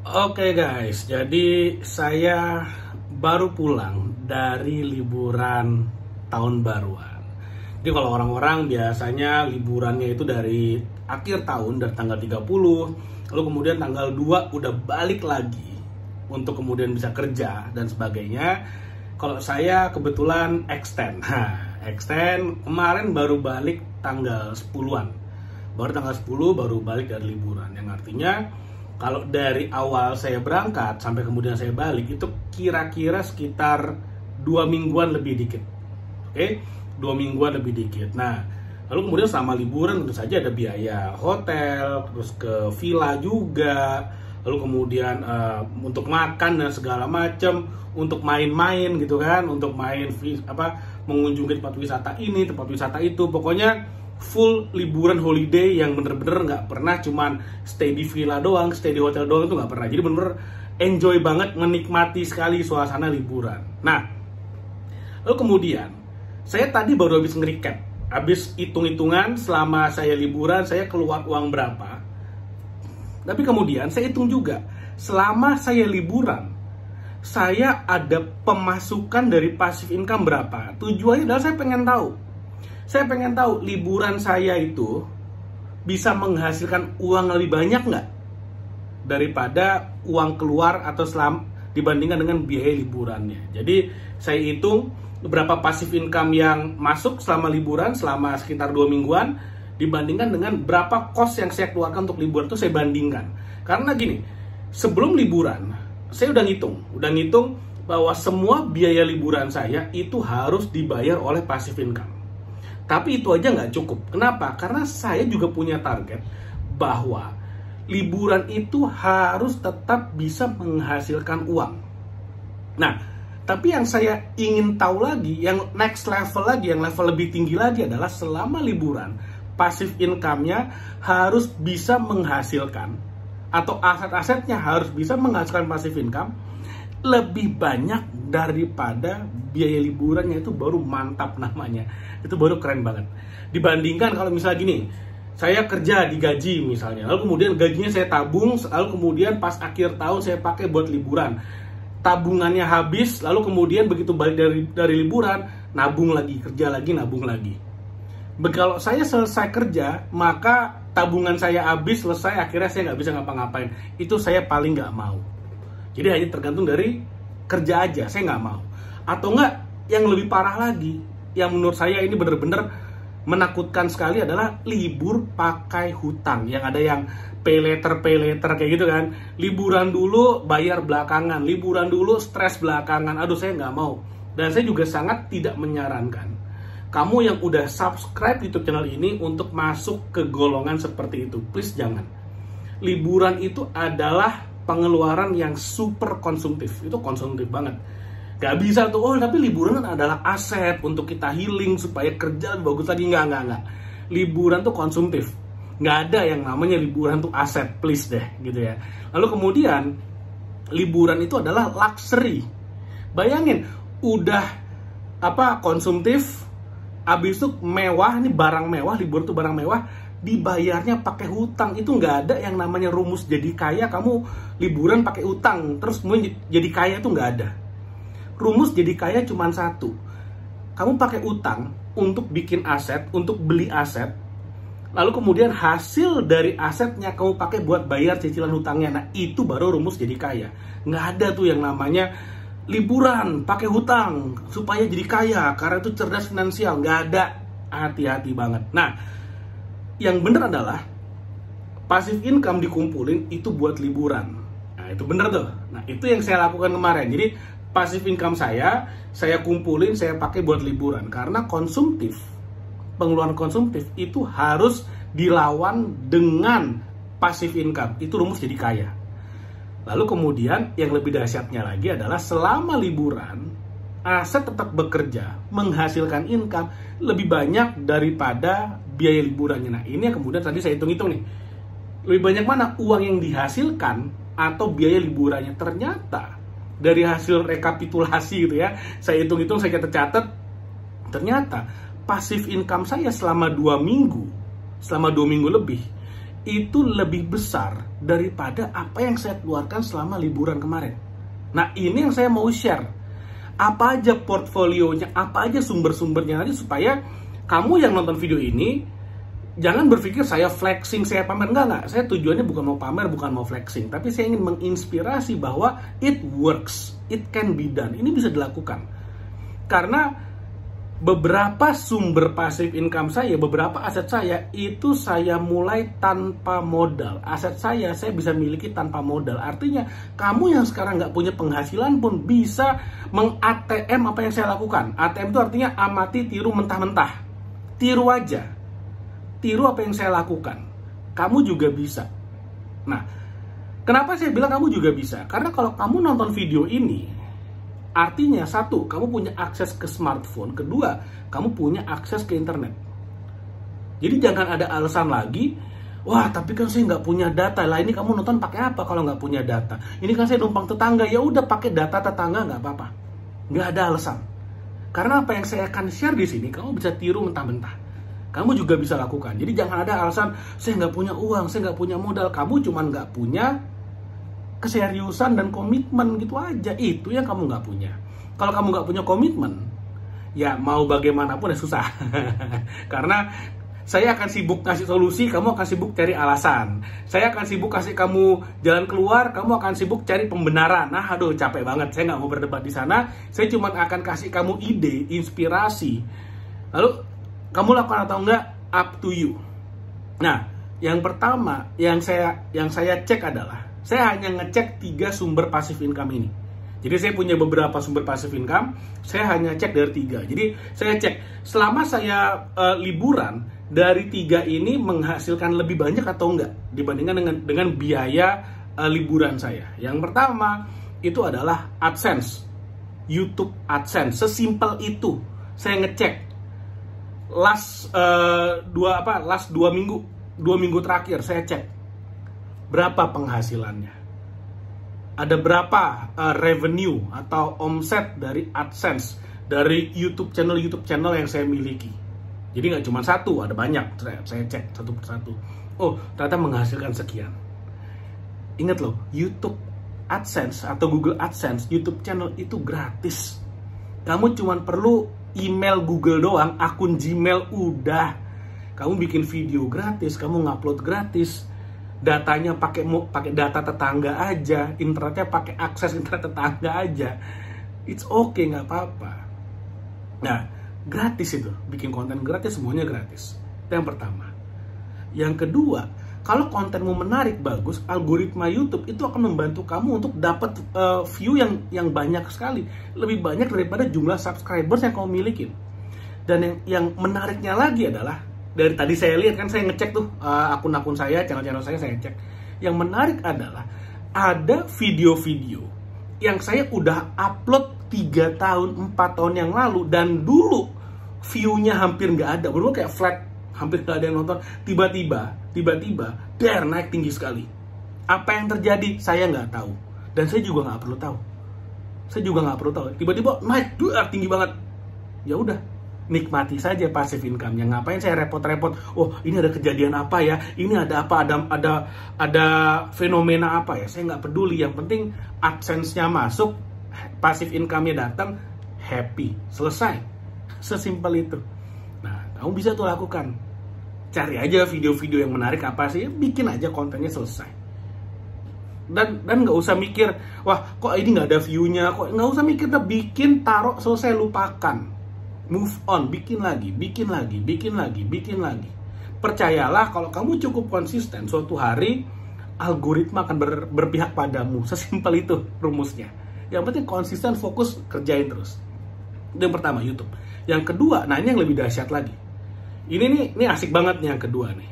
Oke guys, jadi saya baru pulang dari liburan tahun baruan. Jadi kalau orang-orang biasanya liburannya itu dari akhir tahun, dari tanggal 30, lalu kemudian tanggal 2 udah balik lagi untuk kemudian bisa kerja dan sebagainya. Kalau saya kebetulan extend. Extend kemarin baru balik tanggal 10-an. Baru tanggal 10 baru balik dari liburan, yang artinya kalau dari awal saya berangkat sampai kemudian saya balik itu kira-kira sekitar 2 mingguan lebih dikit. Oke, 2 mingguan lebih dikit. Nah, lalu kemudian sama liburan tentu saja ada biaya hotel, terus ke villa juga, lalu kemudian untuk makan dan segala macam, untuk main-main gitu kan, untuk mengunjungi tempat wisata ini, tempat wisata itu, pokoknya full liburan holiday yang bener-bener nggak pernah cuman stay di villa doang, stay di hotel doang, itu nggak pernah. Jadi bener-bener enjoy banget, menikmati sekali suasana liburan. Nah, lalu kemudian saya tadi baru habis nge-recap, habis hitung-hitungan selama saya liburan saya keluar uang berapa. Tapi kemudian saya hitung juga selama saya liburan saya ada pemasukan dari passive income berapa. Tujuannya adalah saya pengen tahu liburan saya itu bisa menghasilkan uang lebih banyak nggak daripada uang keluar atau dibandingkan dengan biaya liburannya. Jadi saya hitung berapa passive income yang masuk selama liburan, selama sekitar 2 mingguan, dibandingkan dengan berapa cost yang saya keluarkan untuk liburan, itu saya bandingkan. Karena gini, sebelum liburan saya udah ngitung bahwa semua biaya liburan saya itu harus dibayar oleh passive income. Tapi itu aja nggak cukup. Kenapa? Karena saya juga punya target bahwa liburan itu harus tetap bisa menghasilkan uang. Nah, tapi yang saya ingin tahu lagi, yang next level lagi, yang level lebih tinggi lagi adalah selama liburan, passive income-nya harus bisa menghasilkan, atau aset-asetnya harus bisa menghasilkan passive income lebih banyak daripada biaya liburannya. Itu baru mantap namanya, itu baru keren banget. Dibandingkan kalau misalnya gini, saya kerja digaji misalnya, lalu kemudian gajinya saya tabung, lalu kemudian pas akhir tahun saya pakai buat liburan, tabungannya habis, lalu kemudian begitu balik dari liburan nabung lagi, kerja lagi, nabung lagi. Kalau saya selesai kerja, maka tabungan saya habis, selesai, akhirnya saya nggak bisa ngapa-ngapain. Itu saya paling nggak mau. Jadi hanya tergantung dari kerja aja, saya nggak mau. Atau nggak, yang lebih parah lagi, yang menurut saya ini bener-bener menakutkan sekali adalah libur pakai hutang. Yang ada yang pay later kayak gitu kan. Liburan dulu, bayar belakangan. Liburan dulu, stres belakangan. Aduh, saya nggak mau. Dan saya juga sangat tidak menyarankan kamu yang udah subscribe YouTube channel ini untuk masuk ke golongan seperti itu. Please jangan. Liburan itu adalah pengeluaran yang super konsumtif. Itu konsumtif banget. Gak bisa tuh, tapi liburan adalah aset untuk kita healing supaya kerja lebih bagus lagi. Enggak. Liburan tuh konsumtif. Gak ada yang namanya liburan tuh aset, please deh gitu ya. Lalu kemudian liburan itu adalah luxury. Bayangin, udah konsumtif, habis itu mewah, ini barang mewah, liburan tuh barang mewah, dibayarnya pakai hutang. Itu nggak ada yang namanya rumus jadi kaya kamu liburan pakai hutang terus kemudian jadi kaya, itu nggak ada. Rumus jadi kaya cuma satu, kamu pakai hutang untuk bikin aset, untuk beli aset, lalu kemudian hasil dari asetnya kamu pakai buat bayar cicilan hutangnya. Nah, itu baru rumus jadi kaya. Nggak ada tuh yang namanya liburan pakai hutang supaya jadi kaya karena itu cerdas finansial. Nggak ada, hati-hati banget. Nah, yang bener adalah passive income dikumpulin itu buat liburan. Nah, itu bener tuh. Nah, itu yang saya lakukan kemarin. Jadi passive income saya kumpulin, saya pakai buat liburan. Karena konsumtif, pengeluaran konsumtif itu harus dilawan dengan passive income. Itu rumus jadi kaya. Lalu kemudian yang lebih dahsyatnya lagi adalah selama liburan, aset tetap bekerja, menghasilkan income lebih banyak daripada biaya liburannya. Nah, ini yang kemudian tadi saya hitung-hitung nih. Lebih banyak mana uang yang dihasilkan atau biaya liburannya? Ternyata dari hasil rekapitulasi gitu ya, saya hitung-hitung, saya catat, ternyata passive income saya selama 2 minggu lebih itu lebih besar daripada apa yang saya keluarkan selama liburan kemarin. Nah, ini yang saya mau share. Apa aja portfolionya, apa aja sumber-sumbernya nanti, supaya kamu yang nonton video ini jangan berpikir saya flexing, saya pamer. Enggak. Saya tujuannya bukan mau pamer, bukan mau flexing, tapi saya ingin menginspirasi bahwa it works, it can be done. Ini bisa dilakukan. Karena beberapa sumber passive income saya, beberapa aset saya, itu saya mulai tanpa modal. Aset saya bisa miliki tanpa modal. Artinya, kamu yang sekarang nggak punya penghasilan pun bisa meng-ATM apa yang saya lakukan. ATM itu artinya amati, tiru, mentah-mentah. Tiru aja. Tiru apa yang saya lakukan. Kamu juga bisa. Nah, kenapa saya bilang kamu juga bisa? Karena kalau kamu nonton video ini, artinya satu, kamu punya akses ke smartphone. Kedua, kamu punya akses ke internet. Jadi jangan ada alasan lagi, wah tapi kan saya nggak punya data. Lah ini kamu nonton pakai apa kalau nggak punya data? Ini kan saya numpang tetangga, ya udah pakai data tetangga nggak apa-apa. Nggak ada alasan. Karena apa yang saya akan share di sini, kamu bisa tiru mentah-mentah. Kamu juga bisa lakukan. Jadi jangan ada alasan, saya nggak punya uang, saya nggak punya modal. Kamu cuma nggak punya keseriusan dan komitmen, gitu aja. Itu yang kamu nggak punya. Kalau kamu nggak punya komitmen, ya mau bagaimanapun ya susah. Karena saya akan sibuk kasih solusi, kamu akan sibuk cari alasan. Saya akan sibuk kasih kamu jalan keluar, kamu akan sibuk cari pembenaran. Nah, aduh capek banget, saya nggak mau berdebat di sana. Saya cuma akan kasih kamu ide, inspirasi. Lalu kamu lakukan atau enggak, up to you. Nah, yang pertama yang saya cek adalah, saya hanya ngecek 3 sumber passive income ini. Jadi saya punya beberapa sumber passive income, saya hanya cek dari 3. Jadi saya cek, selama saya liburan, dari 3 ini menghasilkan lebih banyak atau enggak dibandingkan dengan biaya liburan saya. Yang pertama, itu adalah AdSense. YouTube AdSense, sesimpel itu. Saya ngecek last 2 minggu terakhir saya cek berapa penghasilannya, ada berapa revenue atau omset dari AdSense, dari YouTube channel yang saya miliki. Jadi nggak cuma satu, ada banyak. Saya cek satu persatu. Oh, ternyata menghasilkan sekian. Ingat loh, YouTube AdSense atau Google AdSense, YouTube channel itu gratis. Kamu cuma perlu email Google doang, akun Gmail, udah. Kamu bikin video gratis, kamu ngupload gratis. Datanya pakai data tetangga aja, internetnya pakai akses internet tetangga aja. It's okay, nggak apa-apa. Nah, gratis itu, bikin konten gratis, semuanya gratis. Itu yang pertama. Yang kedua, kalau kontenmu menarik, bagus, algoritma YouTube itu akan membantu kamu untuk dapat view yang banyak sekali, lebih banyak daripada jumlah subscribers yang kamu miliki. Dan yang menariknya lagi adalah, dari tadi saya lihat kan, saya ngecek tuh akun-akun saya, channel-channel saya cek. Yang menarik adalah ada video-video yang saya udah upload 3 tahun, 4 tahun yang lalu, dan dulu view-nya hampir nggak ada, bener kayak flat, hampir nggak ada yang nonton. Tiba-tiba, naik tinggi sekali. Apa yang terjadi? Saya nggak tahu, dan saya juga nggak perlu tahu. Tiba-tiba naik, tinggi banget. Ya udah, nikmati saja passive income-nya. Ngapain saya repot-repot? Oh, ini ada kejadian apa ya? Ini ada apa? Ada fenomena apa ya? Saya nggak peduli. Yang penting AdSense-nya masuk, passive income-nya datang, happy, selesai. Sesimpel itu. Nah, kamu bisa tuh lakukan. Cari aja video-video yang menarik apa sih? Bikin aja kontennya, selesai. Dan nggak usah mikir, wah kok ini nggak ada view-nya? Kok nggak usah mikir, bikin, taruh, selesai, lupakan. Move on, bikin lagi. Percayalah, kalau kamu cukup konsisten, suatu hari algoritma akan berpihak padamu. Sesimpel itu rumusnya. Yang penting konsisten, fokus, kerjain terus. Itu yang pertama, YouTube. Yang kedua, nah ini yang lebih dahsyat lagi. Ini asik banget nih yang kedua nih.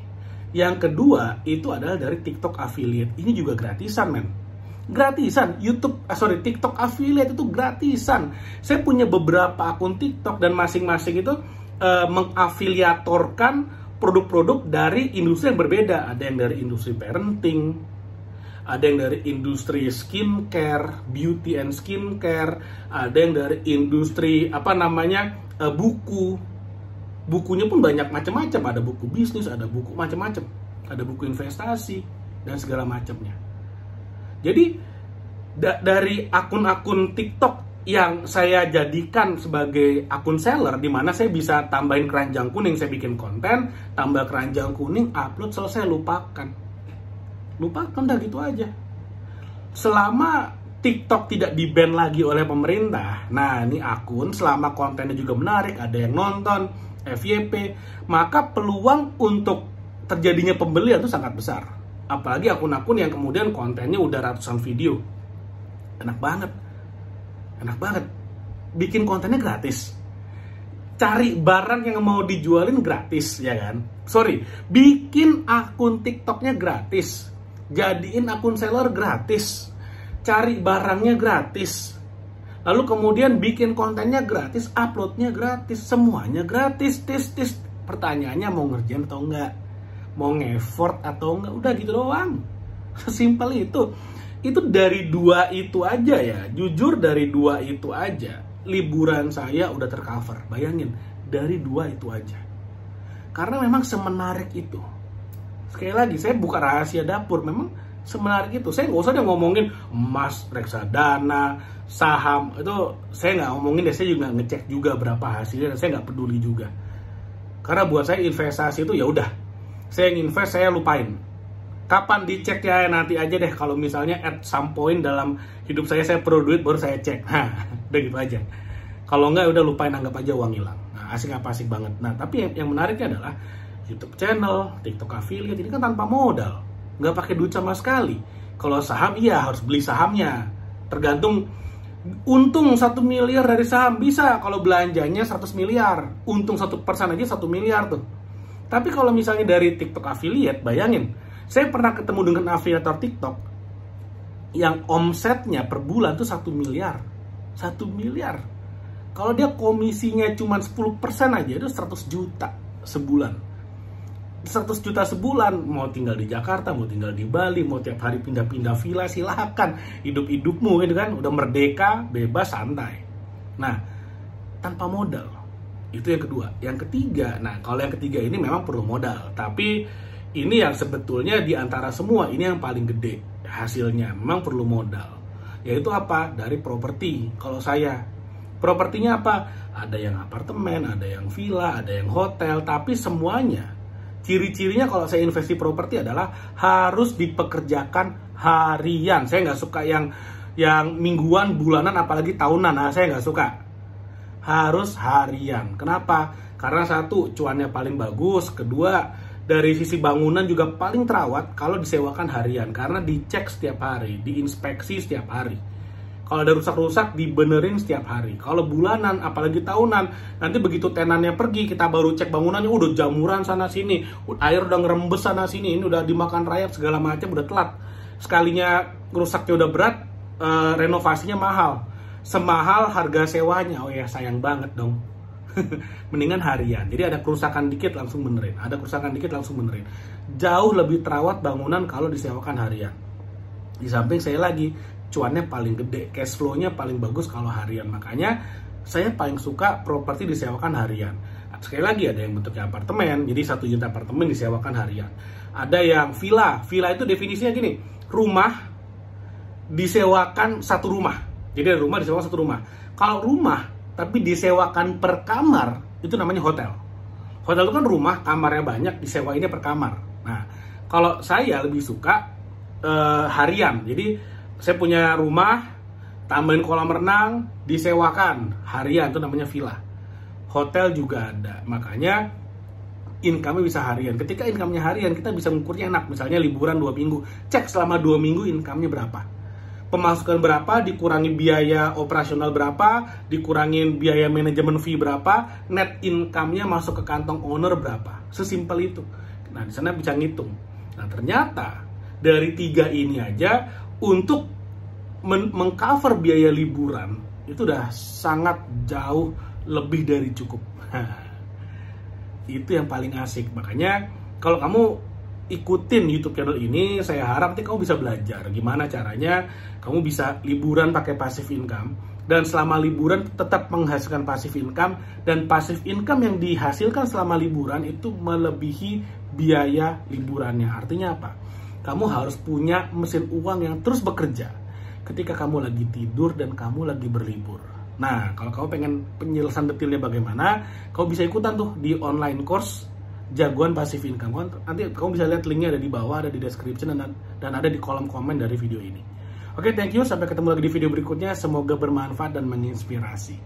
Yang kedua itu adalah dari TikTok affiliate. Ini juga gratisan, men. Gratisan, TikTok affiliate itu gratisan. Saya punya beberapa akun TikTok dan masing-masing itu mengafiliatorkan produk-produk dari industri yang berbeda. Ada yang dari industri parenting, ada yang dari industri skincare, beauty and skincare, ada yang dari industri buku. Bukunya pun banyak macam-macam, ada buku bisnis, ada buku macam-macam. ada buku investasi, dan segala macamnya. Jadi dari akun-akun TikTok yang saya jadikan sebagai akun seller, di mana saya bisa tambahin keranjang kuning, saya bikin konten, tambah keranjang kuning, upload, selesai, lupakan dah gitu aja. Selama TikTok tidak di-ban lagi oleh pemerintah, nah ini akun selama kontennya juga menarik, ada yang nonton, FYP, maka peluang untuk terjadinya pembelian itu sangat besar. Apalagi akun-akun yang kemudian kontennya udah ratusan video. Enak banget. Bikin kontennya gratis. Cari barang yang mau dijualin gratis, ya kan? Bikin akun TikToknya gratis. Jadiin akun seller gratis. Cari barangnya gratis. Lalu kemudian bikin kontennya gratis, uploadnya gratis, semuanya gratis. Pertanyaannya mau ngerjain atau enggak? Mau nge-effort atau enggak? Udah gitu doang. Sesimpel itu. Itu dari dua itu aja ya. Jujur dari dua itu aja, liburan saya udah tercover. Bayangin, dari dua itu aja. Karena memang semenarik itu. Sekali lagi, saya buka rahasia dapur. Memang semenarik itu. Saya nggak usah deh ngomongin emas, reksadana, saham. Itu saya nggak ngomongin deh. Saya juga ngecek juga berapa hasilnya. Saya nggak peduli juga. Karena buat saya investasi itu ya udah. Saya nginvest, saya lupain. Kapan dicek ya, nanti aja deh. Kalau misalnya at some point dalam hidup saya perlu duit, baru saya cek. Udah gitu aja. Kalau enggak, udah lupain, anggap aja uang hilang. Nah, asik banget. Nah, tapi yang menariknya adalah YouTube channel, TikTok affiliate, ini kan tanpa modal. Nggak pakai duit sama sekali. Kalau saham, iya harus beli sahamnya. Tergantung, untung 1 miliar dari saham. Bisa kalau belanjanya 100 miliar. Untung 1% aja 1 miliar tuh. Tapi kalau misalnya dari TikTok affiliate, bayangin. Saya pernah ketemu dengan afiliator TikTok yang omsetnya per bulan tuh 1 miliar. 1 miliar. Kalau dia komisinya cuma 10% aja, itu 100 juta sebulan. 100 juta sebulan, mau tinggal di Jakarta, mau tinggal di Bali, mau tiap hari pindah-pindah villa, silakan. Hidup-hidupmu itu kan udah merdeka, bebas, santai. Nah, tanpa modal. Itu yang kedua. Yang ketiga, nah kalau yang ketiga ini memang perlu modal. Tapi ini yang sebetulnya di antara semua, ini yang paling gede hasilnya. Memang perlu modal. Yaitu apa? Dari properti. Kalau saya, propertinya apa? Ada yang apartemen, ada yang villa, ada yang hotel. Tapi semuanya, ciri-cirinya kalau saya investasi properti adalah harus dipekerjakan harian. Saya nggak suka yang mingguan, bulanan, apalagi tahunan. Nah, saya nggak suka. Harus harian. Kenapa? Karena satu, cuannya paling bagus. Kedua, dari sisi bangunan juga paling terawat kalau disewakan harian. Karena dicek setiap hari, diinspeksi setiap hari. Kalau ada rusak-rusak, dibenerin setiap hari. Kalau bulanan, apalagi tahunan, nanti begitu tenannya pergi, kita baru cek bangunannya, udah jamuran sana-sini, air udah ngerembes sana-sini, ini udah dimakan rayap, segala macam, udah telat. Sekalinya rusaknya udah berat, renovasinya mahal. Semahal harga sewanya. Oh ya, sayang banget dong. Mendingan harian. Jadi ada kerusakan dikit langsung benerin. Ada kerusakan dikit langsung benerin. Jauh lebih terawat bangunan kalau disewakan harian. Di samping saya lagi, cuannya paling gede, cash flow-nya paling bagus kalau harian. Makanya saya paling suka properti disewakan harian. Sekali lagi, ada yang bentuknya apartemen, jadi 1 unit apartemen disewakan harian. Ada yang villa. Villa itu definisinya gini, rumah disewakan 1 rumah. Jadi ada rumah disewakan 1 rumah. Kalau rumah tapi disewakan per kamar, itu namanya hotel. Hotel itu kan rumah, kamarnya banyak, disewainnya per kamar. Nah, kalau saya lebih suka harian. Jadi saya punya rumah, tambahin kolam renang, disewakan harian, itu namanya villa. Hotel juga ada, makanya income-nya bisa harian. Ketika income-nya harian, kita bisa mengukurnya enak. Misalnya liburan 2 minggu, cek selama 2 minggu income-nya berapa. Pemasukan berapa, dikurangi biaya operasional berapa, dikurangin biaya manajemen fee berapa, net income-nya masuk ke kantong owner berapa. Sesimpel itu. Nah, di sana bisa ngitung. Nah, ternyata dari 3 ini aja untuk mengcover biaya liburan itu udah sangat jauh lebih dari cukup. Itu yang paling asik. Makanya kalau kamu ikutin YouTube channel ini, saya harap nanti kamu bisa belajar gimana caranya kamu bisa liburan pakai passive income. dan selama liburan tetap menghasilkan passive income, dan passive income yang dihasilkan selama liburan itu melebihi biaya liburannya. Artinya apa? Kamu harus punya mesin uang yang terus bekerja ketika kamu lagi tidur dan kamu lagi berlibur. Nah, kalau kamu pengen penjelasan detailnya bagaimana, kamu bisa ikutan tuh di online course Jagoan Passive Income. Nanti kamu bisa lihat linknya ada di bawah, ada di description, dan ada di kolom komen dari video ini. Oke, thank you. Sampai ketemu lagi di video berikutnya. Semoga bermanfaat dan menginspirasi.